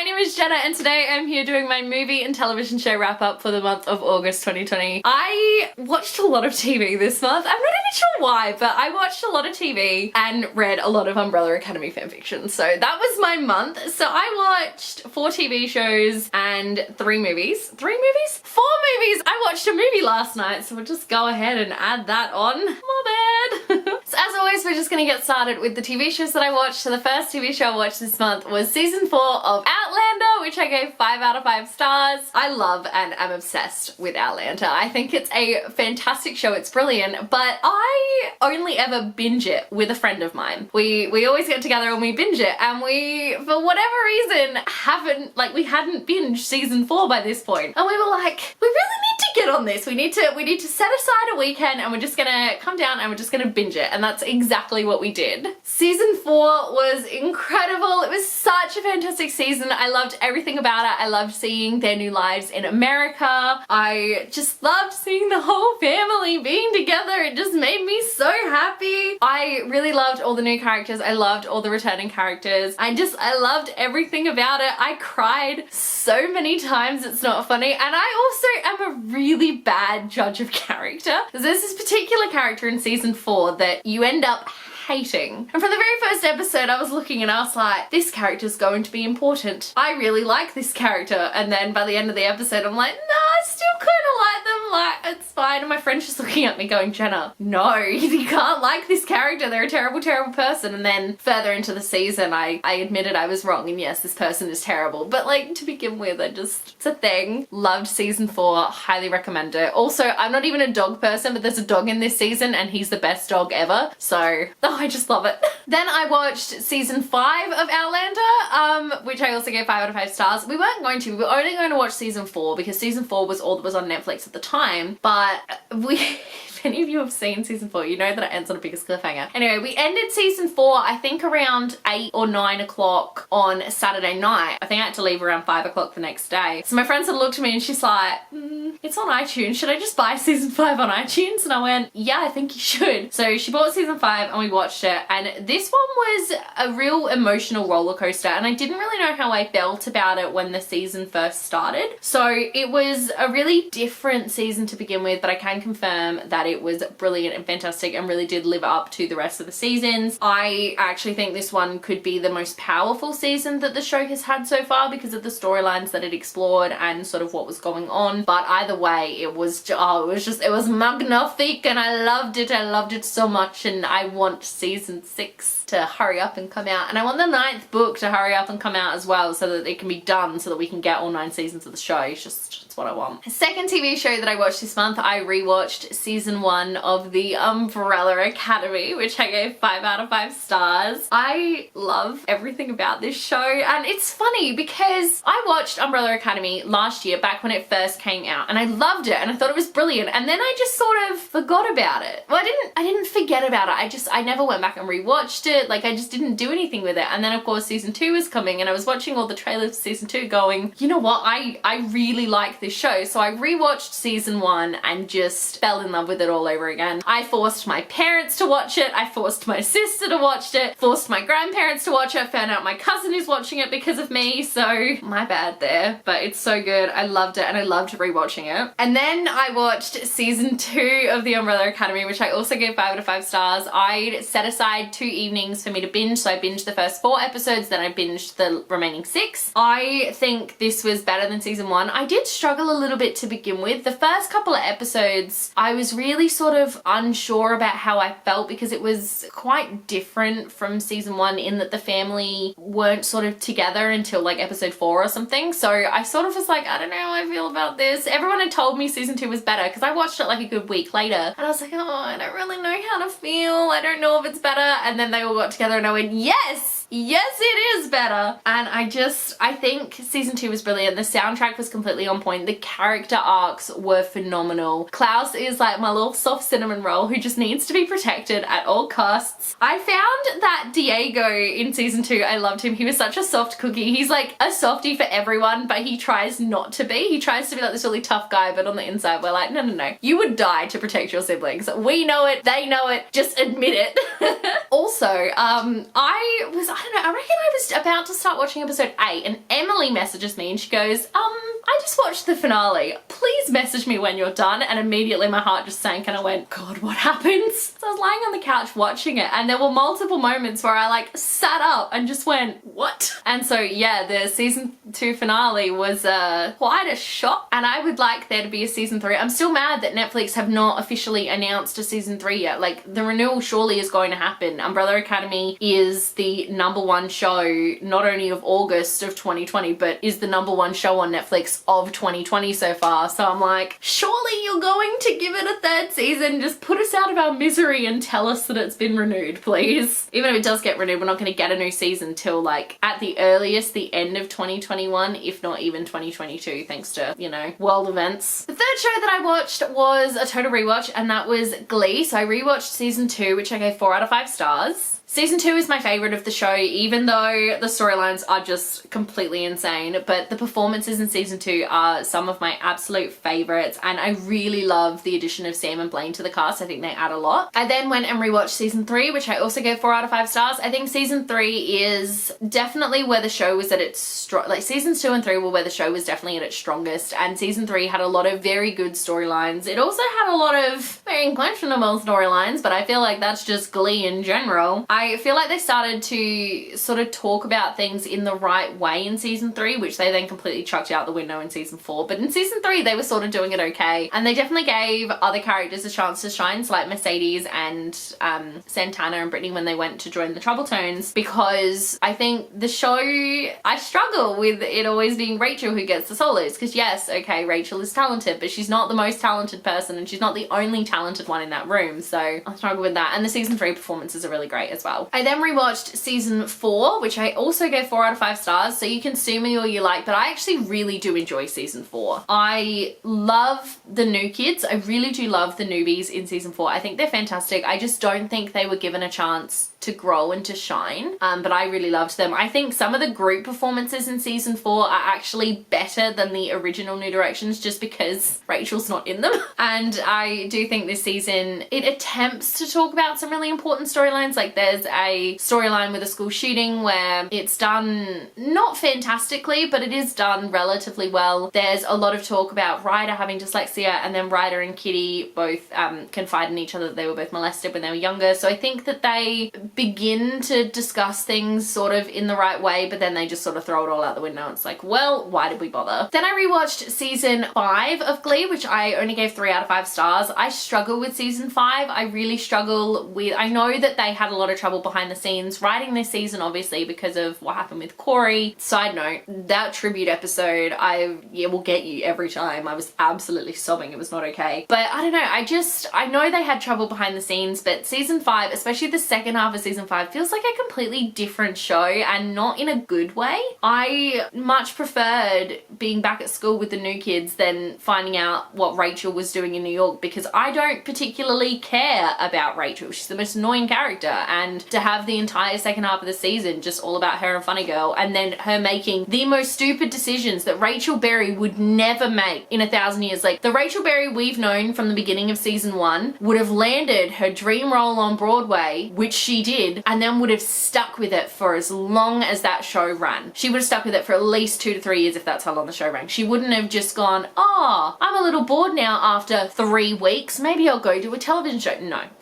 my name is Jenna and today I'm here doing my movie and television show wrap up for the month of August 2020. I watched a lot of TV this month. I'm not even sure why, but I watched a lot of TV and read a lot of Umbrella Academy fanfiction. So that was my month. So I watched 4 TV shows and 3 movies. 3 movies? 4 movies! I watched a movie last night, so we'll just go ahead and add that on. My bad. So as always, we're just gonna get started with the TV shows that I watched. So the first TV show I watched this month was season 4 of Outlander, which I gave 5 out of 5 stars. I love and am obsessed with Outlander. I think it's a fantastic show. It's brilliant, but I only ever binge it with a friend of mine. We always get together and we binge it, and we, for whatever reason, we hadn't binged season 4 by this point. And we were like, we really need to get on this. We need to set aside a weekend and we're just gonna come down and we're just gonna binge it. And that's exactly what we did. Season 4 was incredible. It was such a fantastic season. I loved everything about it. I loved seeing their new lives in America. I just loved seeing the whole family being together. It just made me so happy. I really loved all the new characters. I loved all the returning characters. I loved everything about it. I cried so many times, it's not funny. And I also am a really bad judge of character. There's this particular character in season 4 that you end up hating. And from the very first episode, I was looking and I was like, this character's going to be important. I really like this character. And then by the end of the episode, I'm like, no, I still kind of like them. Like, it's fine. And my friend's just looking at me going, Jenna, no, you can't like this character. They're a terrible, terrible person. And then further into the season, I admitted I was wrong. And yes, this person is terrible. But like, to begin with, it's a thing. Loved season 4. Highly recommend it. Also, I'm not even a dog person, but there's a dog in this season and he's the best dog ever. So, I just love it. Then I watched season 5 of Outlander, which I also gave 5 out of 5 stars. We weren't going to. We were only going to watch season 4 because season 4 was all that was on Netflix at the time. But if any of you have seen season 4, you know that it ends on a biggest cliffhanger. Anyway, we ended season 4, I think around 8 or 9 o'clock on Saturday night. I think I had to leave around 5 o'clock the next day. So my friend sort of looked at me and she's like, it's on iTunes. Should I just buy season 5 on iTunes? And I went, yeah, I think you should. So she bought season 5 and we watched it. And this one was a real emotional roller coaster. And I didn't really know how I felt about it when the season first started. So it was a really different season to begin with, but I can confirm that it was brilliant and fantastic and really did live up to the rest of the seasons. I actually think this one could be the most powerful season that the show has had so far because of the storylines that it explored and sort of what was going on. But either way, it was magnifique and I loved it. I loved it so much, and I want season 6 to hurry up and come out, and I want the 9th book to hurry up and come out as well so that it can be done so that we can get all 9 seasons of the show. It's what I want. The second TV show that I watched this month, I rewatched season 1 of the Umbrella Academy, which I gave 5 out of 5 stars. I love everything about this show, and it's funny because I watched Umbrella Academy last year back when it first came out, and I loved it and I thought it was brilliant, and then I just sort of forgot about it. Well, I didn't forget about it. I never went back and rewatched it. Like, I just didn't do anything with it. And then of course season 2 was coming and I was watching all the trailers for season 2 going, you know what, I really like this show. So I rewatched season 1 and just fell in love with it all over again. I forced my parents to watch it. I forced my sister to watch it. Forced my grandparents to watch it. Found out my cousin is watching it because of me. So my bad there, but it's so good. I loved it and I loved rewatching it. And then I watched season 2 of the Umbrella Academy, which I also gave 5 out of 5 stars. I set aside 2 evenings for me to binge, so I binged the first 4 episodes, then I binged the remaining 6. I think this was better than season 1. I did struggle a little bit to begin with. The first couple of episodes, I was really sort of unsure about how I felt because it was quite different from season 1 in that the family weren't sort of together until like episode 4 or something. So I sort of was like, I don't know how I feel about this. Everyone had told me season 2 was better because I watched it like a good week later and I was like, oh, I don't really know how to feel. I don't know if it's better. And then they all got together and I went, yes! Yes, it is better. And I think season 2 was brilliant. The soundtrack was completely on point. The character arcs were phenomenal. Klaus is like my little soft cinnamon roll who just needs to be protected at all costs. I found that Diego in season 2, I loved him. He was such a soft cookie. He's like a softie for everyone, but he tries not to be. He tries to be like this really tough guy, but on the inside we're like, no, no, no. You would die to protect your siblings. We know it. They know it. Just admit it. Also, I I don't know, I reckon I was about to start watching episode 8 and Emily messages me and she goes, I just watched the finale. Please message me when you're done. And immediately my heart just sank and I went, God, what happens? So I was lying on the couch watching it and there were multiple moments where I like sat up and just went, what? And so yeah, the season 2 finale was quite a shock, and I would like there to be a season 3. I'm still mad that Netflix have not officially announced a season 3 yet. Like, the renewal surely is going to happen. Umbrella Academy is the #1 show not only of August of 2020 but is the #1 show on Netflix of 2020 so far. So I'm like, surely you're going to give it a 3rd season. Just put us out of our misery and tell us that it's been renewed, please. Even if it does get renewed, we're not going to get a new season till like at the earliest the end of 2021, if not even 2022, thanks to, you know, world events. The 3rd show that I watched was a total rewatch, and that was Glee. So I rewatched season 2, which I gave 4 out of 5 stars. Season 2 is my favorite of the show, even though the storylines are just completely insane, but the performances in season 2 are some of my absolute favorites, and I really love the addition of Sam and Blaine to the cast. I think they add a lot. I then went and rewatched season 3, which I also gave 4 out of 5 stars. I think season 3 is definitely where the show was at its like seasons 2 and 3 were where the show was definitely at its strongest, and season 3 had a lot of very good storylines. It also had a lot of very questionable storylines, but I feel like that's just Glee in general. I feel like they started to sort of talk about things in the right way in season 3, which they then completely chucked out the window in season 4. But in season 3, they were sort of doing it okay. And they definitely gave other characters a chance to shine, so like Mercedes and Santana and Brittany when they went to join the Troubletones, because I think the show, I struggle with it always being Rachel who gets the solos. Because yes, okay, Rachel is talented, but she's not the most talented person and she's not the only talented one in that room. So I struggle with that. And the season 3 performances are really great as well. I then rewatched season 4, which I also gave 4 out of 5 stars, so you can sue me all you like, but I actually really do enjoy season 4. I love the new kids. I really do love the newbies in season 4. I think they're fantastic. I just don't think they were given a chance to grow and to shine, but I really loved them. I think some of the group performances in season 4 are actually better than the original New Directions, just because Rachel's not in them. And I do think this season it attempts to talk about some really important storylines. Like there's a storyline with a school shooting where it's done not fantastically, but it is done relatively well. There's a lot of talk about Ryder having dyslexia, and then Ryder and Kitty both confide in each other that they were both molested when they were younger. So I think that they begin to discuss things sort of in the right way, but then they just sort of throw it all out the window. It's like, well, why did we bother? Then I rewatched season 5 of Glee, which I only gave 3 out of 5 stars. I struggle with season 5. I really struggle with, I know that they had a lot of trouble behind the scenes writing this season, obviously because of what happened with Corey. Side note, that tribute episode, will get you every time. I was absolutely sobbing. It was not okay. But I don't know, I know they had trouble behind the scenes, but season 5, especially the second half of season 5, feels like a completely different show, and not in a good way. I much preferred being back at school with the new kids than finding out what Rachel was doing in New York, because I don't particularly care about Rachel. She's the most annoying character, and to have the entire second half of the season just all about her and Funny Girl, and then her making the most stupid decisions that Rachel Berry would never make in 1,000 years. Like, the Rachel Berry we've known from the beginning of season 1 would have landed her dream role on Broadway, which she did, and then would have stuck with it for as long as that show ran. She would have stuck with it for at least 2 to 3 years if that's how long the show ran. She wouldn't have just gone, oh, I'm a little bored now after 3 weeks, maybe I'll go do a television show.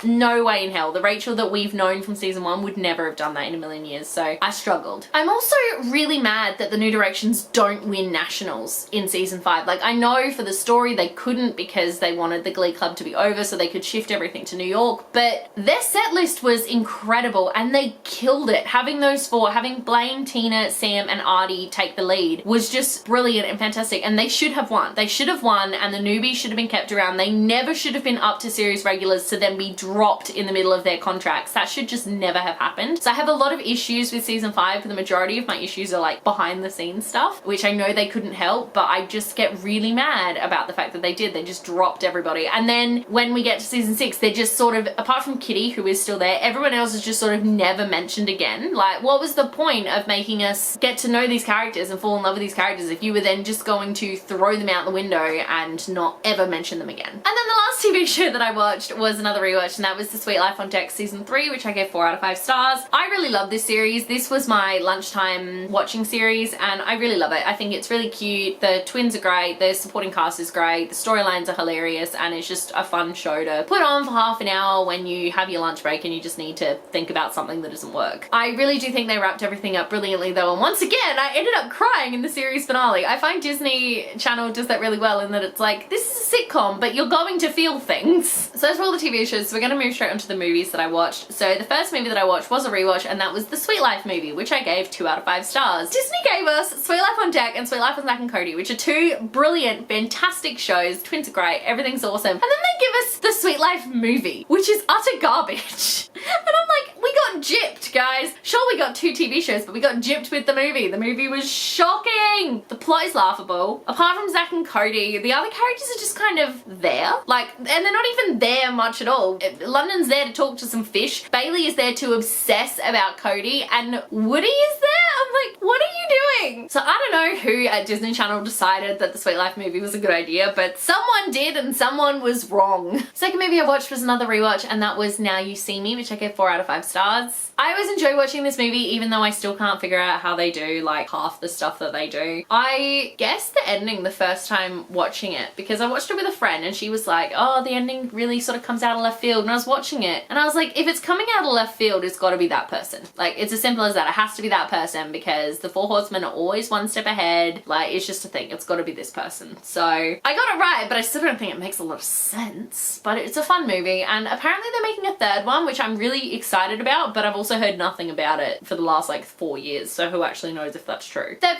No way in hell. The Rachel that we've known from season 1 would never have done that in a million years, so I struggled. I'm also really mad that the New Directions don't win nationals in season 5. Like, I know for the story they couldn't because they wanted the Glee Club to be over so they could shift everything to New York, but their set list was incredible and they killed it. Having those 4, having Blaine, Tina, Sam and Artie take the lead was just brilliant and fantastic, and they should have won. They should have won, and the newbies should have been kept around. They never should have been up to series regulars to then be dropped in the middle of their contracts. That should just never have happened. So I have a lot of issues with season 5. The majority of my issues are like behind the scenes stuff, which I know they couldn't help, but I just get really mad about the fact that they did. They just dropped everybody. And then when we get to season 6, they're just sort of, apart from Kitty, who is still there, everyone else is just sort of never mentioned again. Like, what was the point of making us get to know these characters and fall in love with these characters if you were then just going to throw them out the window and not ever mention them again? And then the last TV show that I watched was another rewatch, and that was The Sweet Life on Deck season 3, which I gave 4 out of 5 stars. I really love this series. This was my lunchtime watching series, and I really love it. I think it's really cute. The twins are great. The supporting cast is great. The storylines are hilarious, and it's just a fun show to put on for half an hour when you have your lunch break and you just need to think about something that doesn't work. I really do think they wrapped everything up brilliantly though, and once again I ended up crying in the series finale. I find Disney Channel does that really well in that it's like, this is a sitcom but you're going to feel things. So that's for all the TV shows, so we're going to move straight onto the movies that I watched. So the first movie that I watched was a rewatch, and that was the Sweet Life movie, which I gave 2 out of 5 stars. Disney gave us Sweet Life on Deck and Sweet Life with Zack and Cody, which are 2 brilliant, fantastic shows. Twins are great, everything's awesome. And then they give us the Sweet Life movie, which is utter garbage. And I'm like, we got gypped, guys. Sure, we got 2 TV shows, but we got gypped with the movie. The movie was shocking. The plot is laughable. Apart from Zack and Cody, the other characters are just kind of there. Like, and they're not even there much at all. London's there to talk to some fish. Bailey is there to obsess about Cody, and Woody is there. I'm like, what are you doing? So I don't know who at Disney Channel decided that the Sweet Life movie was a good idea, but someone did and someone was wrong. Second movie I watched was another rewatch, and that was Now You See Me, which I gave 4 out of 5 stars. I always enjoy watching this movie, even though I still can't figure out how they do like half the stuff that they do. I guessed the ending the first time watching it because I watched it with a friend and she was like, oh, the ending really sort of comes out of left field, and I was watching it and I was like, if it's coming out of left field, it's got to be that person. Like, it's as simple as that. It has to be that person because the 4 horsemen are always one step ahead. Like, it's just a thing. It's got to be this person. So I got it right, but I still don't think it makes a lot of sense. But it's a fun movie, and apparently they're making a 3rd one, which I'm really excited about, but I've also heard nothing about it for the last like 4 years, so who actually knows if that's true. Third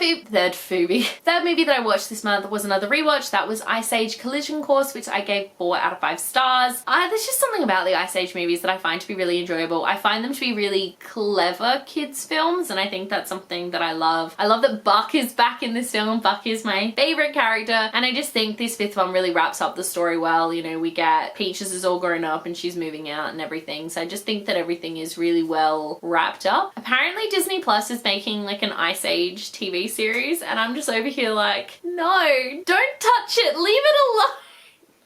movie that I watched this month was another rewatch. That was Ice Age Collision Course, which I gave 4 out of 5 stars. There's just something about the Ice Age movies that I find to be really enjoyable. I find them to be really clever kids films, and I think that's something that I love. I love that Buck is back in this film. Buck is my favorite character, and I just think this 5th one really wraps up the story well. You know, we get Peaches is all grown up and she's moving out and everything, so I just think that everything is really well wrapped up. Apparently Disney Plus is making like an Ice Age TV series, and I'm just over here like, no, don't touch it, leave it alone.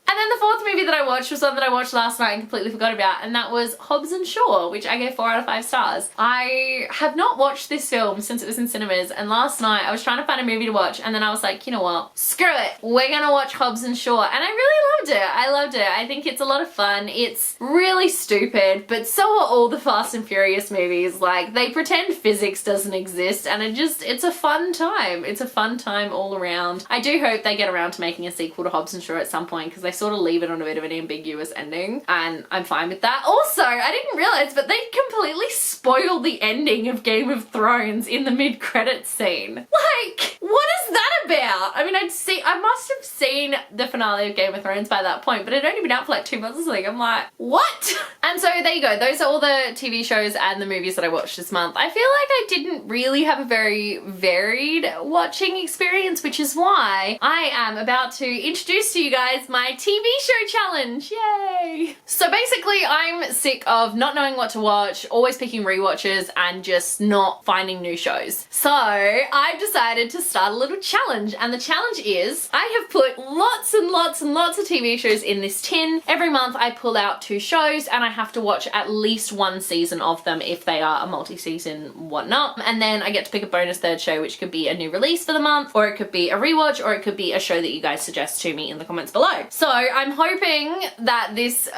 And then the 4th movie that I watched was one that I watched last night and completely forgot about, and that was Hobbs and Shaw, which I gave 4 out of 5 stars. I have not watched this film since it was in cinemas, and last night I was trying to find a movie to watch, and then I was like, you know what, screw it, we're gonna watch Hobbs and Shaw, and I really loved it. I loved it. I think it's a lot of fun. It's really stupid, but so are all the Fast and Furious movies. Like, they pretend physics doesn't exist, and it's a fun time. It's a fun time all around. I do hope they get around to making a sequel to Hobbs and Shaw at some point, because they sort of leave it on a bit of an ambiguous ending, and I'm fine with that. Also, I didn't realize, but they completely spoiled the ending of Game of Thrones in the mid-credits scene. Like, what is that about? I mean, I must have seen the finale of Game of Thrones by that point, but it'd only been out for like 2 months or something. I'm like, what? And so there you go. Those are all the TV shows and the movies that I watched this month. I feel like I didn't really have a very varied watching experience, which is why I am about to introduce to you guys my TV show challenge. Yay! So basically, I'm sick of not knowing what to watch, always picking rewatches, and just not finding new shows. So I've decided to start a little challenge, and the challenge is I have put lots and lots and lots of TV shows in this tin. Every month I pull out 2 shows, and I have to watch at least 1 season of them if they are a multi-season whatnot, and then I get to pick a bonus 3rd show, which could be a new release for the month, or it could be a rewatch, or it could be a show that you guys suggest to me in the comments below. So I'm hoping that this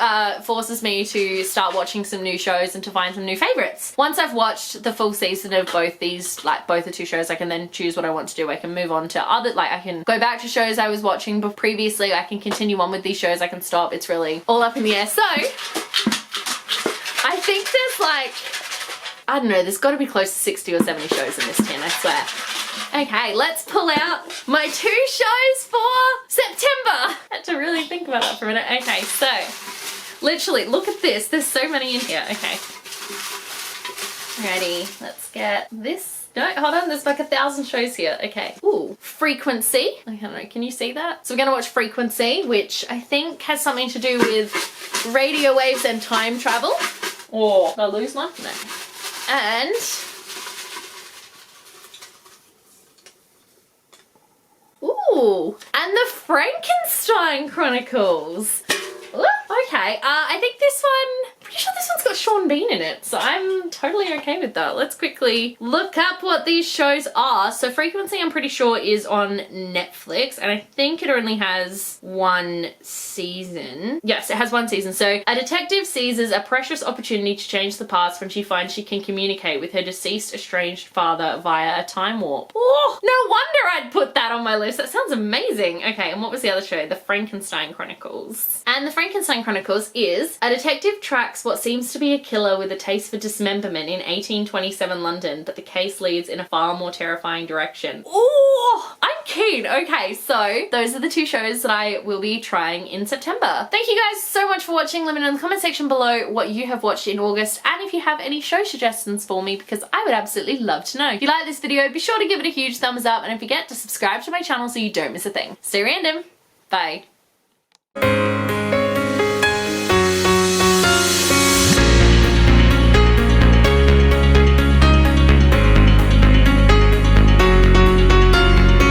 forces me to start watching some new shows and to find some new favorites. Once I've watched the full season of both these, like both the 2 shows, I can then choose what I want to do. I can move on to other, like I can go back to shows I was watching but previously, I can continue on with these shows, I can stop. It's really all up in the air. So I think there's like, I don't know, there's got to be close to 60 or 70 shows in this tin, I swear. Okay, let's pull out my 2 shows for September. I had to really think about that for a minute. Okay, so literally, look at this. There's so many in here. Okay. Ready, let's get this. No, hold on, there's like 1,000 shows here. Okay. Ooh, Frequency. I don't know, can you see that? So we're gonna watch Frequency, which I think has something to do with radio waves and time travel. Oh, did I lose one? No. And ooh, and the Frankenstein Chronicles. Ooh, okay, I think this one, pretty sure this one's got Sean Bean in it, so I'm totally okay with that. Let's quickly look up what these shows are. So Frequency, I'm pretty sure, is on Netflix, and I think it only has one season. Yes, it has one season. So a detective seizes a precious opportunity to change the past when she finds she can communicate with her deceased estranged father via a time warp. Oh, no wonder I'd put that on my list. That sounds amazing. Okay, and what was the other show? The Frankenstein Chronicles. And the Frankenstein Chronicles is a detective tracks what seems to be a killer with a taste for dismemberment in 1827 London, but the case leads in a far more terrifying direction. Oh, I'm keen. Okay, so those are the two shows that I will be trying in September. Thank you guys so much for watching. Let me know in the comment section below what you have watched in August, and if you have any show suggestions for me, because I would absolutely love to know. If you like this video, be sure to give it a huge thumbs up, and don't forget to subscribe to my channel so you don't miss a thing. Stay random. Bye.